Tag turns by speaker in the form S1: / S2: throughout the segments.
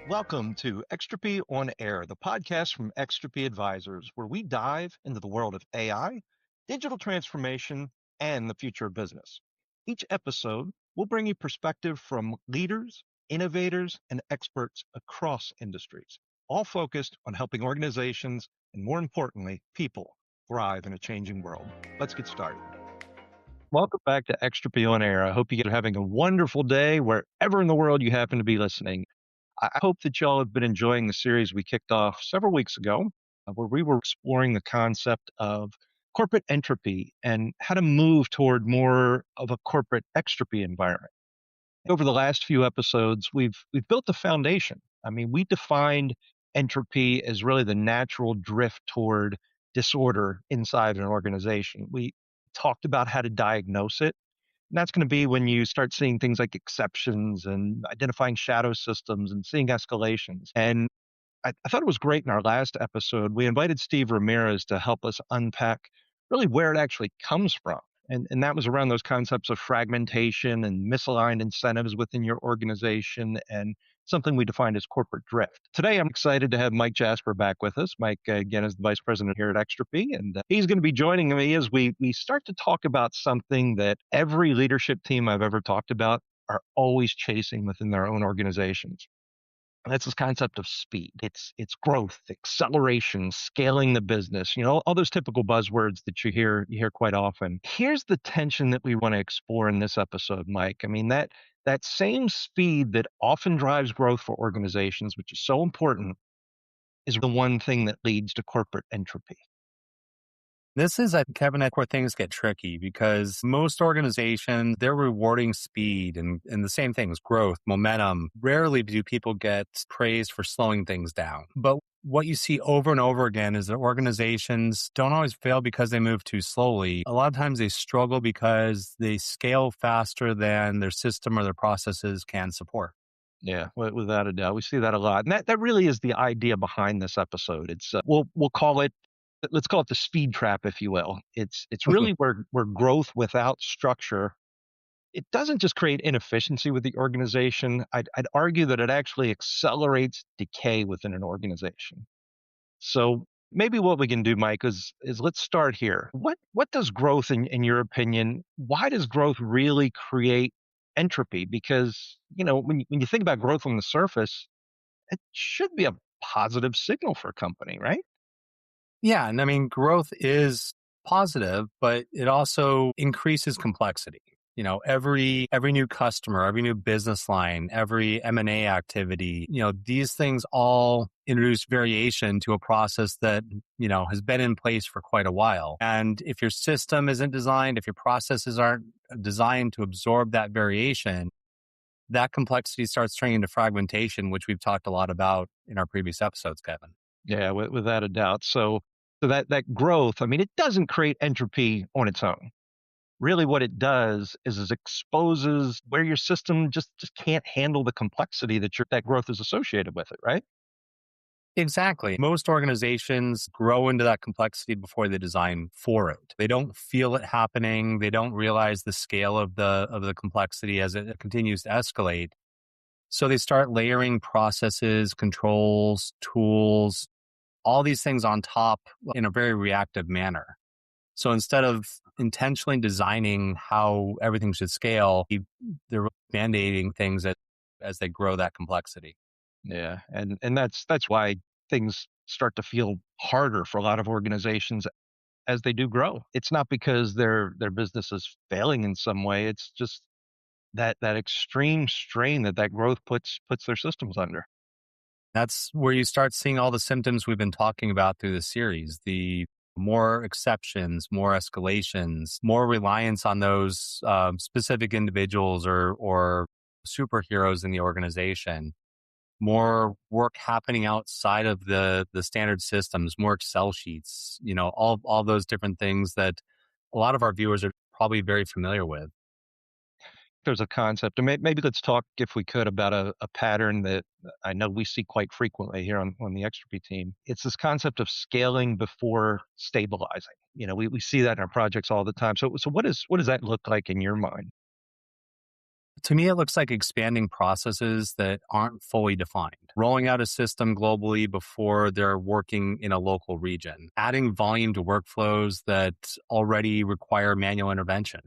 S1: Welcome to Entropy on Air, the podcast from Entropy Advisors, where we dive into the world of AI, digital transformation, and the future of business. Each episode will bring you perspective from leaders, innovators, and experts across industries, all focused on helping organizations and, more importantly, people thrive in a changing world. Let's get started. Welcome back to Entropy on Air. I hope you are having a wonderful day wherever in the world you happen to be listening. I hope that y'all have been enjoying the series we kicked off several weeks ago, where we were exploring the concept of corporate entropy and how to move toward more of a corporate extropy environment. Over the last few episodes, we've built the foundation. I mean, we defined entropy as really the natural drift toward disorder inside an organization. We talked about how to diagnose it. And that's going to be when you start seeing things like exceptions and identifying shadow systems and seeing escalations. And I thought it was great in our last episode. We invited Steve Ramirez to help us unpack really where it actually comes from. And that was around those concepts of fragmentation and misaligned incentives within your organization and something we defined as corporate drift. Today, I'm excited to have Mike Jasper back with us. Mike, again, is the vice president here at Entropy, and he's going to be joining me as we start to talk about something that every leadership team I've ever talked about are always chasing within their own organizations. That's this concept of speed. It's growth, acceleration, scaling the business, all those typical buzzwords that you hear quite often. Here's the tension that we want to explore in this episode, Mike. I mean, that same speed that often drives growth for organizations, which is so important, is the one thing that leads to corporate entropy.
S2: This is, Kevin, where things get tricky because most organizations, they're rewarding speed and the same things, growth, momentum. Rarely do people get praised for slowing things down. But what you see over and over again is that organizations don't always fail because they move too slowly. A lot of times they struggle because they scale faster than their system or their processes can support.
S1: Yeah, without a doubt. We see that a lot. And that really is the idea behind this episode. It's we'll call it, let's call it the speed trap, if you will. It's really where growth without structure, it doesn't just create inefficiency with the organization. I'd argue that it actually accelerates decay within an organization. So maybe what we can do, Mike, is let's start here. What does growth, in your opinion, why does growth really create entropy? Because, when you think about growth on the surface, it should be a positive signal for a company, right?
S2: Yeah. And I mean, growth is positive, but it also increases complexity. Every new customer, every new business line, every M&A activity, these things all introduce variation to a process that, has been in place for quite a while. And if your system isn't designed, if your processes aren't designed to absorb that variation, that complexity starts turning into fragmentation, which we've talked a lot about in our previous episodes, Kevin.
S1: Yeah, without a doubt. So that growth, I mean, it doesn't create entropy on its own. Really what it does is it exposes where your system just can't handle the complexity that growth is associated with it, right?
S2: Exactly. Most organizations grow into that complexity before they design for it. They don't feel it happening. They don't realize the scale of the complexity as it continues to escalate. So they start layering processes, controls, tools, all these things on top in a very reactive manner. So instead of intentionally designing how everything should scale, they're mandating things as they grow that complexity.
S1: Yeah, and that's why things start to feel harder for a lot of organizations as they do grow. It's not because their business is failing in some way. It's just that extreme strain that growth puts their systems under.
S2: That's where you start seeing all the symptoms we've been talking about through the series. The more exceptions, more escalations, more reliance on those specific individuals or superheroes in the organization, more work happening outside of the standard systems, more Excel sheets, all those different things that a lot of our viewers are probably very familiar with.
S1: There's a concept, and maybe let's talk, if we could, about a pattern that I know we see quite frequently here on the Entropy team. It's this concept of scaling before stabilizing. We see that in our projects all the time. So what does that look like in your mind?
S2: To me, it looks like expanding processes that aren't fully defined. rolling out a system globally before they're working in a local region, adding volume to workflows that already require manual intervention.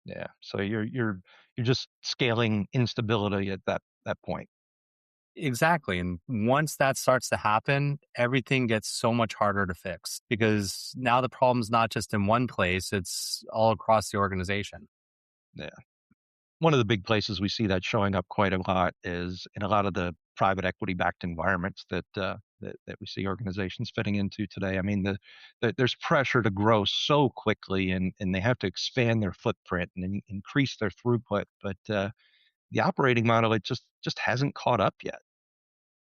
S1: Yeah. So you're just scaling instability at that point.
S2: Exactly. And once that starts to happen, everything gets so much harder to fix because now the problem's not just in one place, it's all across the organization.
S1: Yeah. One of the big places we see that showing up quite a lot is in a lot of the private equity backed environments that we see organizations fitting into today. I mean, there's pressure to grow so quickly, and they have to expand their footprint and increase their throughput, but the operating model, it just hasn't caught up yet.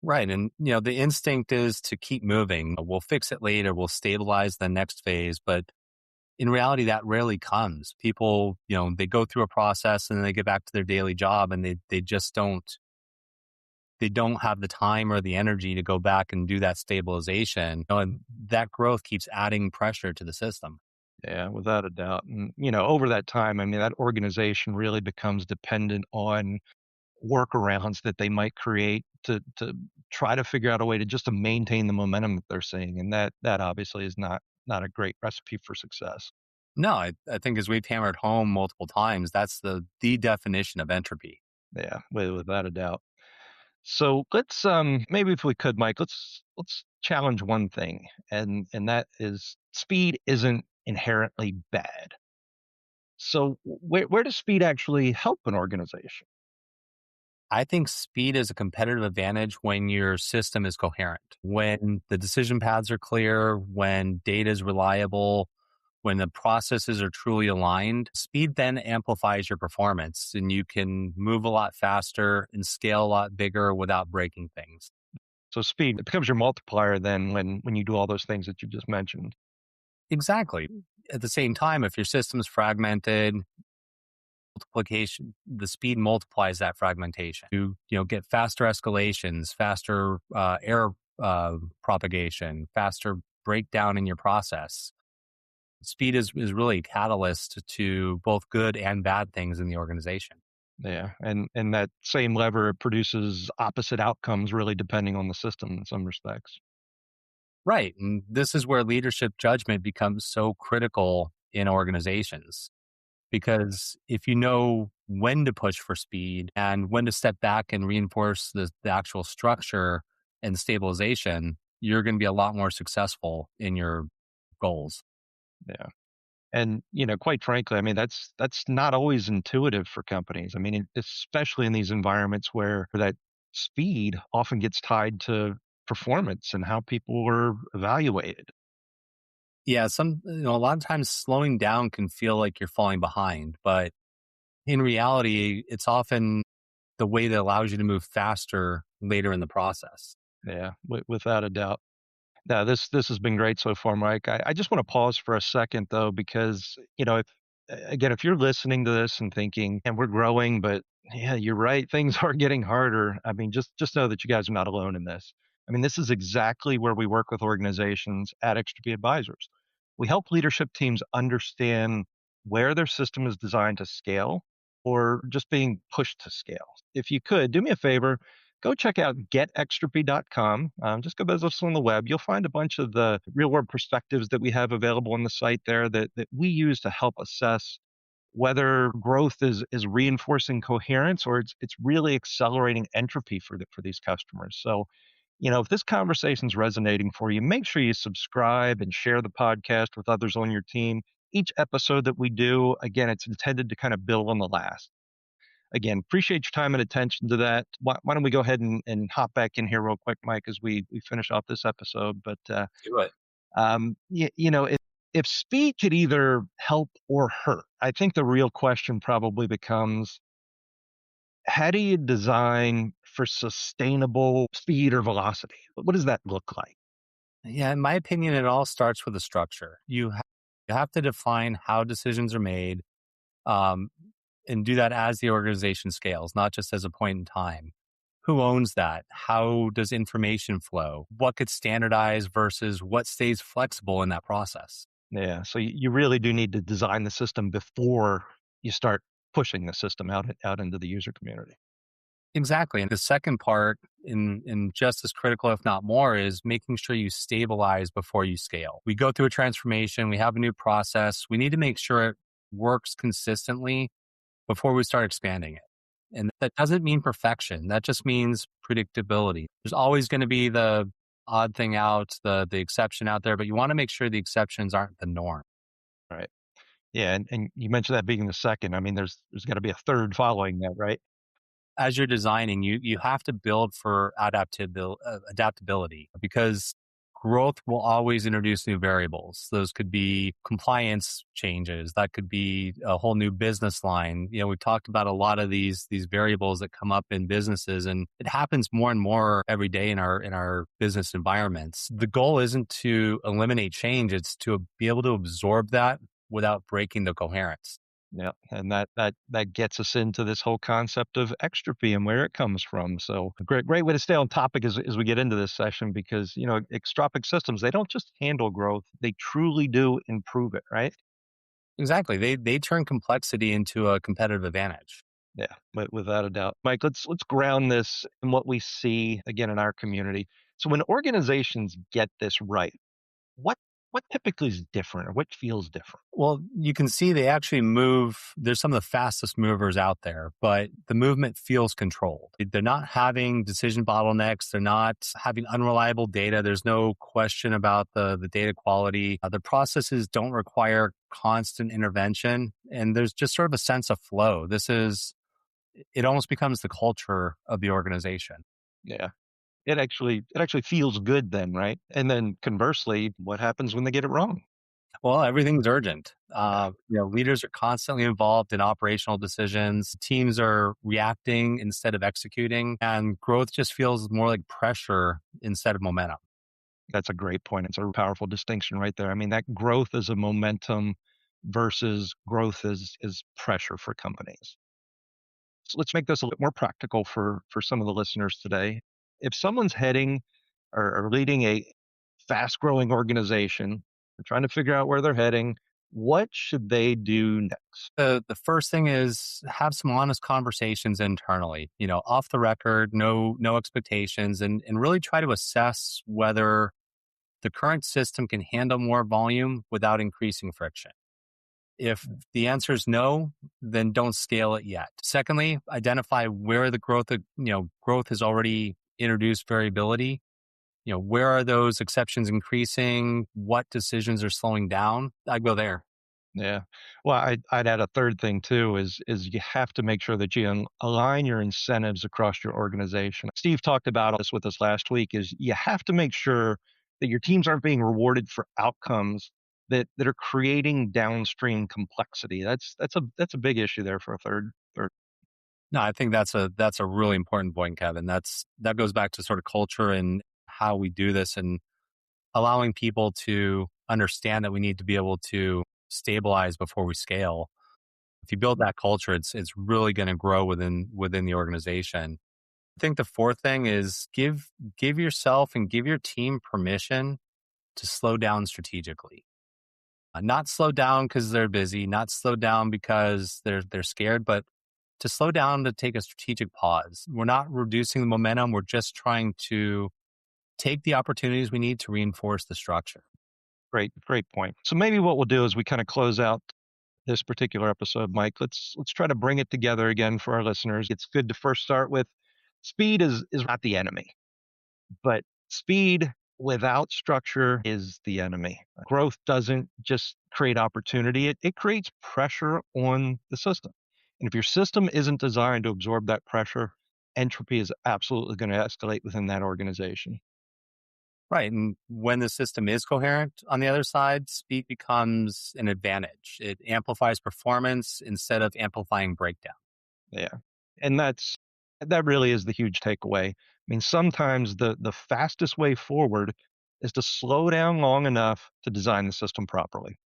S2: Right. And, the instinct is to keep moving. We'll fix it later. We'll stabilize the next phase. But in reality, that rarely comes. People, they go through a process and then they get back to their daily job and they just they don't have the time or the energy to go back and do that stabilization. And that growth keeps adding pressure to the system.
S1: Yeah, without a doubt. And, over that time, I mean, that organization really becomes dependent on workarounds that they might create to try to figure out a way to maintain the momentum that they're seeing. And that obviously is not a great recipe for success.
S2: No, I think as we've hammered home multiple times, that's the definition of entropy.
S1: Yeah, without a doubt. So let's maybe if we could, Mike, let's challenge one thing, and that is speed isn't inherently bad. So where does speed actually help an organization?
S2: I think speed is a competitive advantage when your system is coherent, when the decision paths are clear, when data is reliable, when the processes are truly aligned. Speed then amplifies your performance and you can move a lot faster and scale a lot bigger without breaking things.
S1: So speed, it becomes your multiplier then when you do all those things that you just mentioned.
S2: Exactly. At the same time, if your system's fragmented, multiplication, the speed multiplies that fragmentation. You get faster escalations, faster error propagation, faster breakdown in your process. Speed is really a catalyst to both good and bad things in the organization.
S1: Yeah, and that same lever produces opposite outcomes really depending on the system in some respects.
S2: Right. And this is where leadership judgment becomes so critical in organizations. Because if you know when to push for speed and when to step back and reinforce the actual structure and stabilization, you're going to be a lot more successful in your goals.
S1: Yeah. And, quite frankly, I mean, that's not always intuitive for companies. I mean, especially in these environments where that speed often gets tied to performance and how people are evaluated.
S2: Yeah, a lot of times slowing down can feel like you're falling behind, but in reality, it's often the way that allows you to move faster later in the process.
S1: Yeah, without a doubt. Now, this has been great so far, Mike. I just want to pause for a second though, because if again, if you're listening to this and thinking, and we're growing, but yeah, you're right, things are getting harder. I mean, just know that you guys are not alone in this. I mean, this is exactly where we work with organizations at Extra Advisors. We help leadership teams understand where their system is designed to scale or just being pushed to scale. If you could do me a favor, go check out getextrapy.com. Just go visit us on the web. You'll find a bunch of the real world perspectives that we have available on the site there that we use to help assess whether growth is reinforcing coherence or it's really accelerating entropy for these customers. So, if this conversation is resonating for you, make sure you subscribe and share the podcast with others on your team. Each episode that we do, again, it's intended to kind of build on the last. Again, appreciate your time and attention to that. Why don't we go ahead and hop back in here real quick, Mike, as we finish off this episode. But
S2: Do it.
S1: if speed could either help or hurt, I think the real question probably becomes, how do you design for sustainable speed or velocity? What does that look like?
S2: Yeah, in my opinion, it all starts with a structure. You have to define how decisions are made, um, and do that as the organization scales, not just as a point in time. Who owns that? How does information flow? What gets standardized versus what stays flexible in that process?
S1: Yeah, so you really do need to design the system before you start pushing the system out into the user community.
S2: Exactly. And the second part, in just as critical, if not more, is making sure you stabilize before you scale. We go through a transformation, we have a new process. We need to make sure it works consistently before we start expanding it. And that doesn't mean perfection. That just means predictability. There's always going to be the odd thing out, the exception out there, but you want to make sure the exceptions aren't the norm.
S1: Right. Yeah, and you mentioned that being the second. I mean, there's got to be a third following that, right?
S2: As you're designing, you have to build for adaptability, because growth will always introduce new variables. Those could be compliance changes. That could be a whole new business line. We've talked about a lot of these variables that come up in businesses, and it happens more and more every day in our business environments. The goal isn't to eliminate change; it's to be able to absorb that without breaking the coherence.
S1: Yeah, and that gets us into this whole concept of extropy and where it comes from. So great way to stay on topic as we get into this session because extropic systems, they don't just handle growth, they truly do improve it, right?
S2: Exactly. They turn complexity into a competitive advantage.
S1: Yeah, without a doubt. Mike, let's ground this in what we see again in our community. So when organizations get this right, what what typically is different or what feels different?
S2: Well, you can see they actually move. There's some of the fastest movers out there, but the movement feels controlled. They're not having decision bottlenecks. They're not having unreliable data. There's no question about the data quality. The processes don't require constant intervention. And there's just sort of a sense of flow. It almost becomes the culture of the organization.
S1: Yeah. It actually feels good then, right? And then conversely, what happens when they get it wrong?
S2: Well, everything's urgent.
S1: Yeah,
S2: Leaders are constantly involved in operational decisions. Teams are reacting instead of executing, and growth just feels more like pressure instead of momentum.
S1: that's a great point. It's a powerful distinction right there. I mean, that growth is a momentum versus growth is pressure for companies. So let's make this a little bit more practical for some of the listeners today. If someone's heading or leading a fast growing organization, they're trying to figure out where they're heading, what should they do next?
S2: The first thing is have some honest conversations internally. Off the record, no expectations, and really try to assess whether the current system can handle more volume without increasing friction. If the answer is no, then don't scale it yet. Secondly, identify where the growth has already introduced variability. Where are those exceptions increasing? What decisions are slowing down? I go there.
S1: Yeah. Well, I'd add a third thing too is you have to make sure that you align your incentives across your organization. Steve talked about this with us last week is you have to make sure that your teams aren't being rewarded for outcomes that are creating downstream complexity. That's a big issue there for a third.
S2: No, I think that's a really important point, Kevin. That goes back to sort of culture and how we do this, and allowing people to understand that we need to be able to stabilize before we scale. If you build that culture, it's really going to grow within the organization. I think the fourth thing is give yourself and give your team permission to slow down strategically. Not slow down because they're busy, not slow down because they're scared, but to slow down to take a strategic pause. We're not reducing the momentum. We're just trying to take the opportunities we need to reinforce the structure.
S1: Great point. So maybe what we'll do is we kind of close out this particular episode, Mike. Let's try to bring it together again for our listeners. It's good to first start with speed is not the enemy, but speed without structure is the enemy. Growth doesn't just create opportunity, it creates pressure on the system. And if your system isn't designed to absorb that pressure, entropy is absolutely going to escalate within that organization.
S2: Right. And when the system is coherent on the other side, speed becomes an advantage. It amplifies performance instead of amplifying breakdown.
S1: Yeah. And that really is the huge takeaway. I mean, sometimes the fastest way forward is to slow down long enough to design the system properly.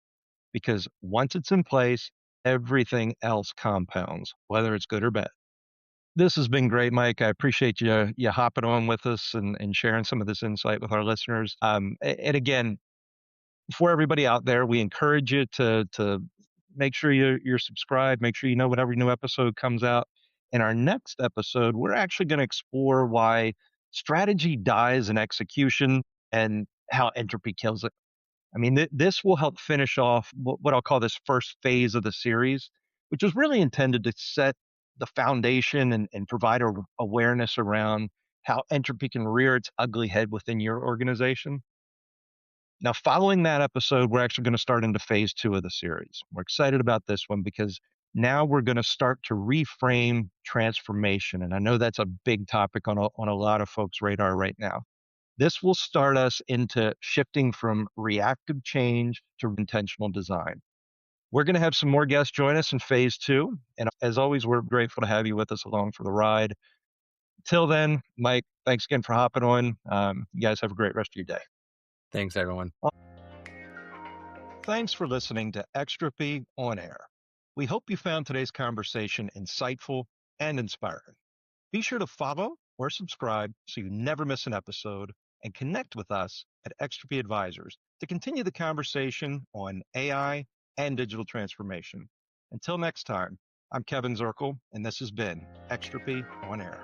S1: Because once it's in place, everything else compounds, whether it's good or bad. This has been great, Mike. I appreciate you hopping on with us and sharing some of this insight with our listeners. And again, for everybody out there, we encourage you to make sure you're subscribed, make sure you know whenever a new episode comes out. In our next episode, we're actually going to explore why strategy dies in execution and how entropy kills it. I mean, this will help finish off what I'll call this first phase of the series, which was really intended to set the foundation and provide awareness around how entropy can rear its ugly head within your organization. Now, following that episode, we're actually going to start into phase 2 of the series. We're excited about this one because now we're going to start to reframe transformation. And I know that's a big topic on a lot of folks' radar right now. This will start us into shifting from reactive change to intentional design. We're going to have some more guests join us in phase 2. And as always, we're grateful to have you with us along for the ride. Till then, Mike, thanks again for hopping on. You guys have a great rest of your day.
S2: Thanks, everyone.
S1: Thanks for listening to Entropy on Air. We hope you found today's conversation insightful and inspiring. Be sure to follow or subscribe so you never miss an episode, and connect with us at Entropy Advisors to continue the conversation on AI and digital transformation. Until next time, I'm Kevin Zirkle, and this has been Entropy on Air.